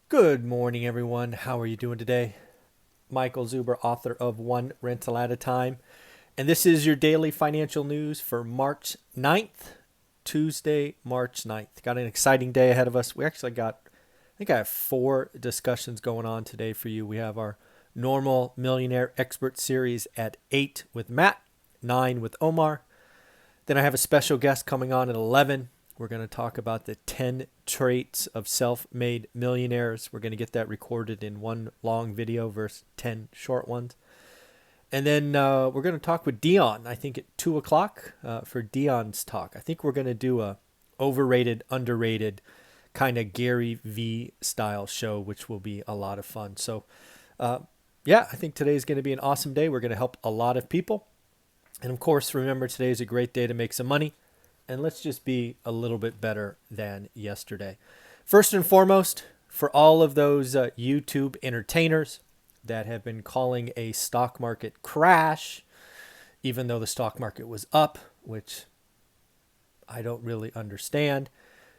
Good morning, everyone. How are you doing today? Michael Zuber, author of One Rental at a Time. And this is your daily financial news for March 9th, Tuesday, March 9th. Got an exciting day ahead of us. I think I have four discussions going on today for you. We have our normal Millionaire Expert series at 8 with Matt, 9 with Omar. Then I have a special guest coming on at 11. We're going to talk about the 10 traits of self-made millionaires. We're going to get that recorded in one long video versus 10 short ones. And then we're going to talk with Dion, I think at 2 o'clock for Dion's talk. I think we're going to do a overrated, underrated kind of Gary V style show, which will be a lot of fun. So, yeah, I think today is going to be an awesome day. We're going to help a lot of people. And of course, remember, today is a great day to make some money. And let's just be a little bit better than yesterday. First and foremost, for all of those YouTube entertainers that have been calling a stock market crash, even though the stock market was up, which I don't really understand,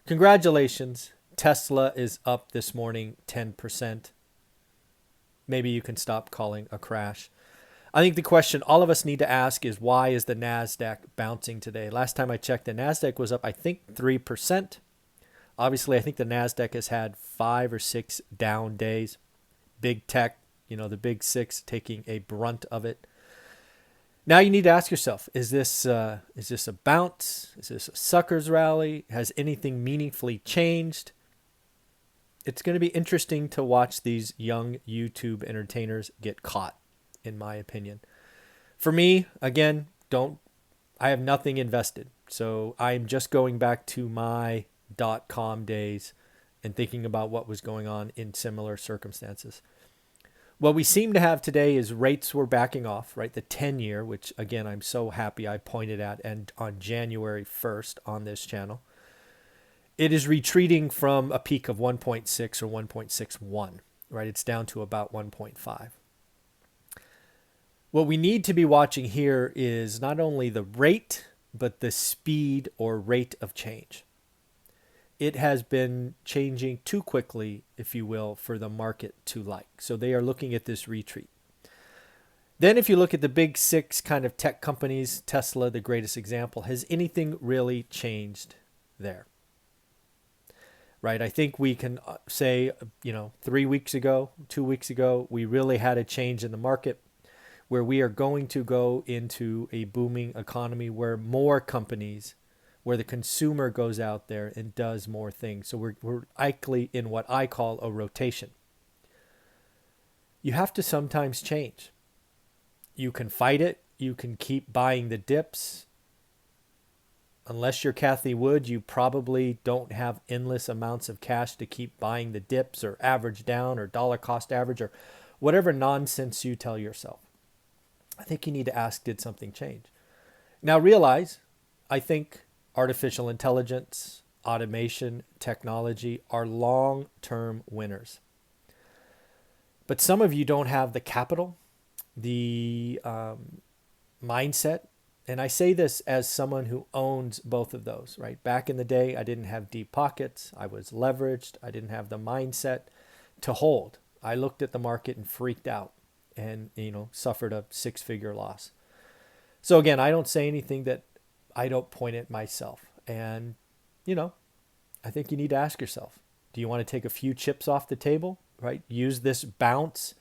congratulations. Tesla is up this morning 10%. Maybe you can stop calling a crash. I think the question all of us need to ask is, why is the NASDAQ bouncing today? Last time I checked, the NASDAQ was up, I think, 3%. Obviously, I think the NASDAQ has had 5 or 6 down days. Big tech, the big six taking a brunt of it. Now you need to ask yourself, is this a bounce? Is this a sucker's rally? Has anything meaningfully changed? It's going to be interesting to watch these young YouTube entertainers get caught, in my opinion. For me, again, I have nothing invested. So I'm just going back to my .com days and thinking about what was going on in similar circumstances. What we seem to have today is rates were backing off, right? The 10-year, which again, I'm so happy I pointed at and on January 1st on this channel. It is retreating from a peak of 1.6 or 1.61, right? It's down to about 1.5. What we need to be watching here is not only the rate, but the speed or rate of change. It has been changing too quickly, if you will, for the market to like. So they are looking at this retreat. Then if you look at the big six kind of tech companies, Tesla, the greatest example, has anything really changed there? Right? I think we can say, 3 weeks ago, 2 weeks ago, we really had a change in the market where we are going to go into a booming economy where more companies, where the consumer goes out there and does more things. So we're likely in what I call a rotation. You have to sometimes change. You can fight it. You can keep buying the dips. Unless you're Kathy Wood, you probably don't have endless amounts of cash to keep buying the dips or average down or dollar cost average or whatever nonsense you tell yourself. I think you need to ask, did something change? Now realize, I think artificial intelligence, automation, technology are long-term winners. But some of you don't have the capital, the mindset. And I say this as someone who owns both of those, right? Back in the day, I didn't have deep pockets. I was leveraged. I didn't have the mindset to hold. I looked at the market and freaked out and, suffered a 6-figure loss. So again, I don't say anything that I don't point at myself. And, I think you need to ask yourself, do you want to take a few chips off the table, right? Use this bounce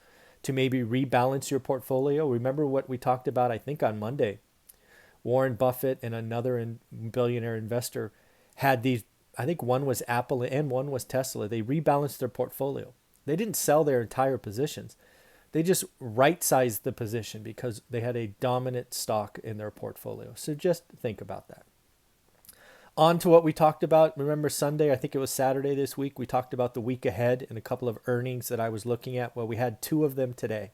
to maybe rebalance your portfolio. Remember what we talked about, I think on Monday. Warren Buffett and another billionaire investor had these, I think one was Apple and one was Tesla. They rebalanced their portfolio. They didn't sell their entire positions. They just right-sized the position because they had a dominant stock in their portfolio. So just think about that. On to what we talked about. Remember Sunday, I think it was Saturday this week, we talked about the week ahead and a couple of earnings that I was looking at. Well, we had 2 of them today.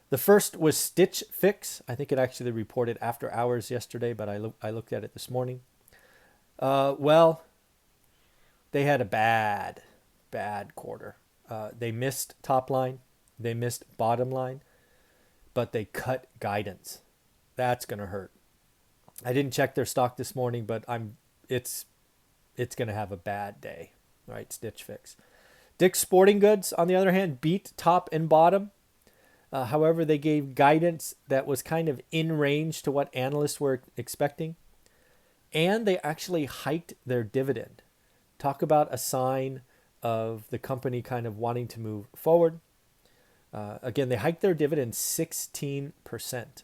The first was Stitch Fix. I think it actually reported after hours yesterday, but I looked at it this morning. Well, they had a bad quarter. They missed top line. They missed bottom line, but they cut guidance. That's going to hurt. I didn't check their stock this morning, but it's going to have a bad day, right? Stitch Fix. Dick's Sporting Goods, on the other hand, beat top and bottom. However, they gave guidance that was kind of in range to what analysts were expecting. And they actually hiked their dividend. Talk about a sign of the company kind of wanting to move forward. Again, they hiked their dividend 16%.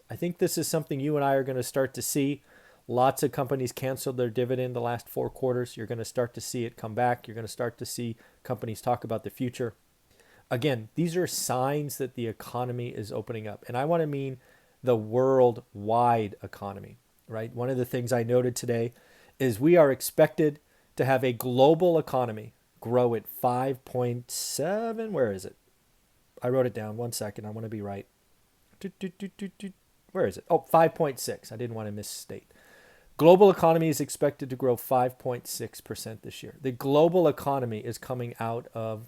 I think this is something you and I are going to start to see. Lots of companies canceled their dividend the last 4 quarters. You're going to start to see it come back. You're going to start to see companies talk about the future. Again, these are signs that the economy is opening up. And I want to mean the worldwide economy, right? One of the things I noted today is we are expected to have a global economy grow at 5.7. Where is it? I wrote it down. 1 second. I want to be right. Where is it? Oh, 5.6. I didn't want to misstate. Global economy is expected to grow 5.6% this year. The global economy is coming out of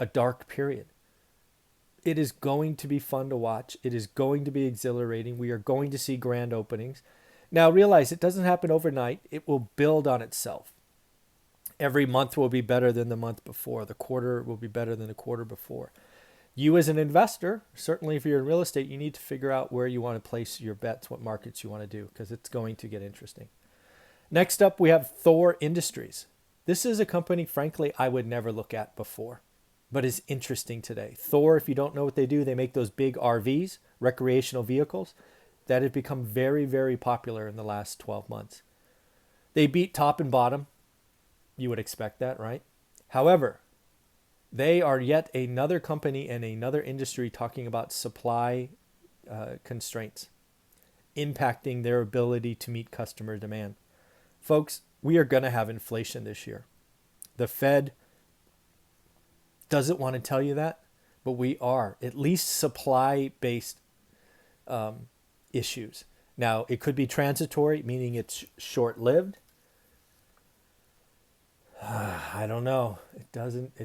a dark period. It is going to be fun to watch. It is going to be exhilarating. We are going to see grand openings. Now realize it doesn't happen overnight. It will build on itself. Every month will be better than the month before. The quarter will be better than the quarter before. You as an investor, certainly if you're in real estate, you need to figure out where you want to place your bets, what markets you want to do, because it's going to get interesting. Next up, we have Thor Industries. This is a company, frankly, I would never look at before, but is interesting today. Thor, if you don't know what they do, they make those big RVs, recreational vehicles, that have become very, very popular in the last 12 months. They beat top and bottom. You would expect that, right? However, they are yet another company and another industry talking about supply constraints impacting their ability to meet customer demand. Folks, we are going to have inflation this year. The Fed doesn't want to tell you that, but we are, at least supply-based issues. Now, it could be transitory, meaning it's short-lived. I don't know. It doesn't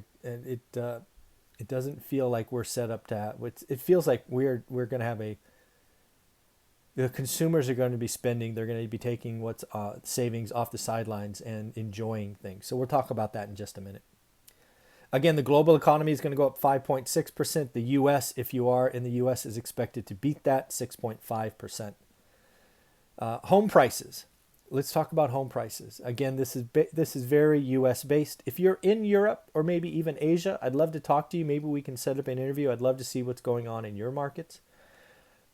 feel like we're set up to have. It feels like we're going to have the consumers are going to be spending. They're going to be taking what's savings off the sidelines and enjoying things. So we'll talk about that in just a minute. Again, the global economy is going to go up 5.6%. The U.S., if you are in the U.S., is expected to beat that 6.5%. Home prices. Let's talk about home prices. Again, this is very U.S. based. If you're in Europe or maybe even Asia, I'd love to talk to you. Maybe we can set up an interview. I'd love to see what's going on in your markets.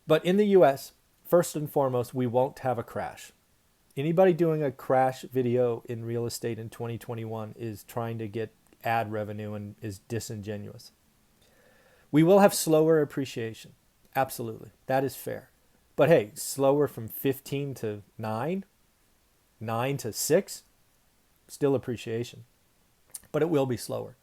But in the U.S., first and foremost, we won't have a crash. Anybody doing a crash video in real estate in 2021 is trying to get ad revenue and is disingenuous. We will have slower appreciation. Absolutely. That is fair. But hey, slower from 15 to 9 to 6, still appreciation, but it will be slower.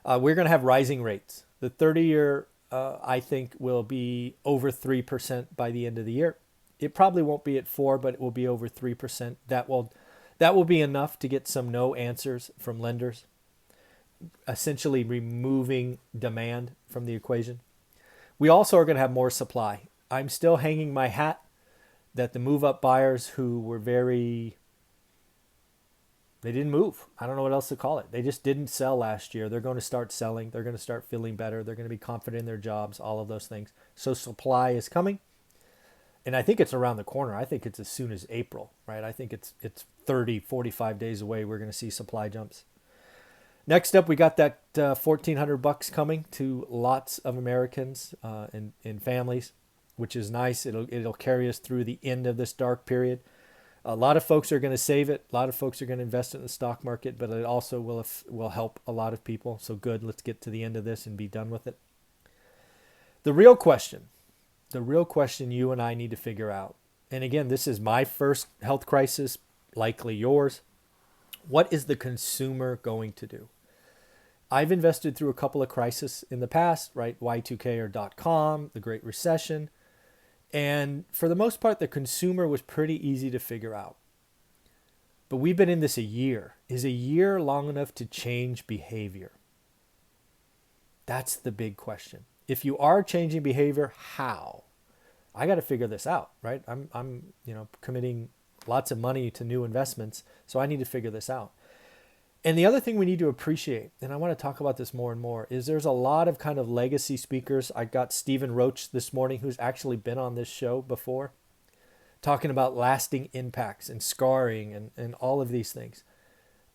We're going to have rising rates. The 30-year, I think, will be over 3% by the end of the year. It probably won't be at 4, but it will be over 3%. That will be enough to get some no answers from lenders, essentially removing demand from the equation. We also are going to have more supply. I'm still hanging my hat that the move-up buyers who were they didn't move. I don't know what else to call it. They just didn't sell last year. They're going to start selling. They're going to start feeling better. They're going to be confident in their jobs, all of those things. So supply is coming. And I think it's around the corner. I think it's as soon as April, right? I think it's 30, 45 days away. We're going to see supply jumps. Next up, we got that $1,400 coming to lots of Americans and families, which is nice. It'll carry us through the end of this dark period. A lot of folks are going to save it. A lot of folks are going to invest it in the stock market, but it also will help a lot of people. So good. Let's get to the end of this and be done with it. The real question you and I need to figure out, and again, this is my first health crisis, likely yours. What is the consumer going to do? I've invested through a couple of crises in the past, right? Y2K or .com, the Great Recession. And for the most part, the consumer was pretty easy to figure out. But we've been in this a year. Is a year long enough to change behavior? That's the big question. If you are changing behavior, how? I got to figure this out, right? I'm committing lots of money to new investments, so I need to figure this out. And the other thing we need to appreciate, and I want to talk about this more and more, is there's a lot of kind of legacy speakers. I got Stephen Roach this morning, who's actually been on this show before, talking about lasting impacts and scarring and all of these things.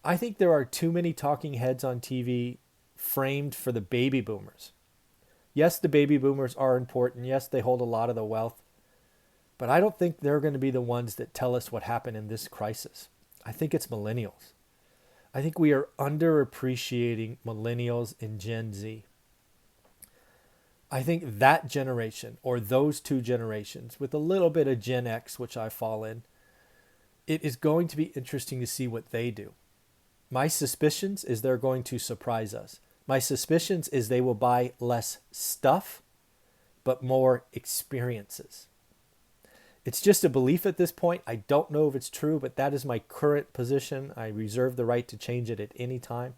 I think there are too many talking heads on TV framed for the baby boomers. Yes, the baby boomers are important. Yes, they hold a lot of the wealth. But I don't think they're going to be the ones that tell us what happened in this crisis. I think it's millennials. I think we are underappreciating millennials and Gen Z. I think that generation, or those two generations, with a little bit of Gen X, which I fall in, it is going to be interesting to see what they do. My suspicions is they're going to surprise us. My suspicions is they will buy less stuff, but more experiences. It's just a belief at this point. I don't know if it's true, but that is my current position. I reserve the right to change it at any time.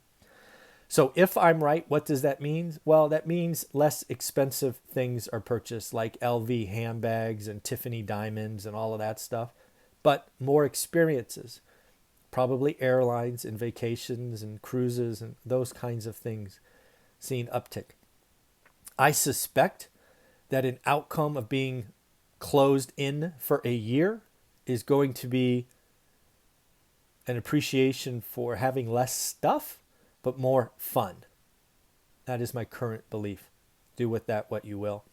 So if I'm right, what does that mean? Well, that means less expensive things are purchased, like LV handbags and Tiffany diamonds and all of that stuff, but more experiences, probably airlines and vacations and cruises and those kinds of things seeing uptick. I suspect that an outcome of being closed in for a year is going to be an appreciation for having less stuff, but more fun. That is my current belief. Do with that what you will.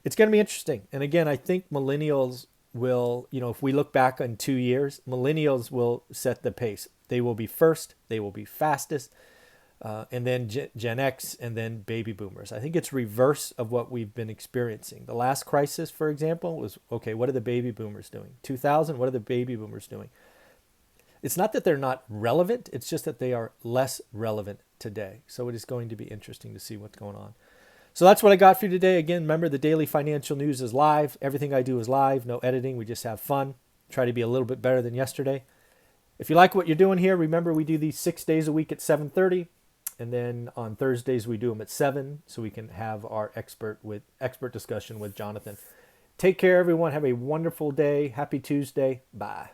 It's going to be interesting. And again, I think millennials will, if we look back on 2 years, millennials will set the pace. They will be first, they will be fastest, and then Gen X, and then baby boomers. I think it's reverse of what we've been experiencing. The last crisis, for example, was, okay, what are the baby boomers doing? 2000, what are the baby boomers doing? It's not that they're not relevant, it's just that they are less relevant today. So it is going to be interesting to see what's going on. So that's what I got for you today. Again, remember, the daily financial news is live. Everything I do is live, no editing. We just have fun. Try to be a little bit better than yesterday. If you like what you're doing here, remember we do these 6 days a week at 7:30. And then on Thursdays, we do them at 7, so we can have our expert discussion with Jonathan. Take care, everyone. Have a wonderful day. Happy Tuesday. Bye.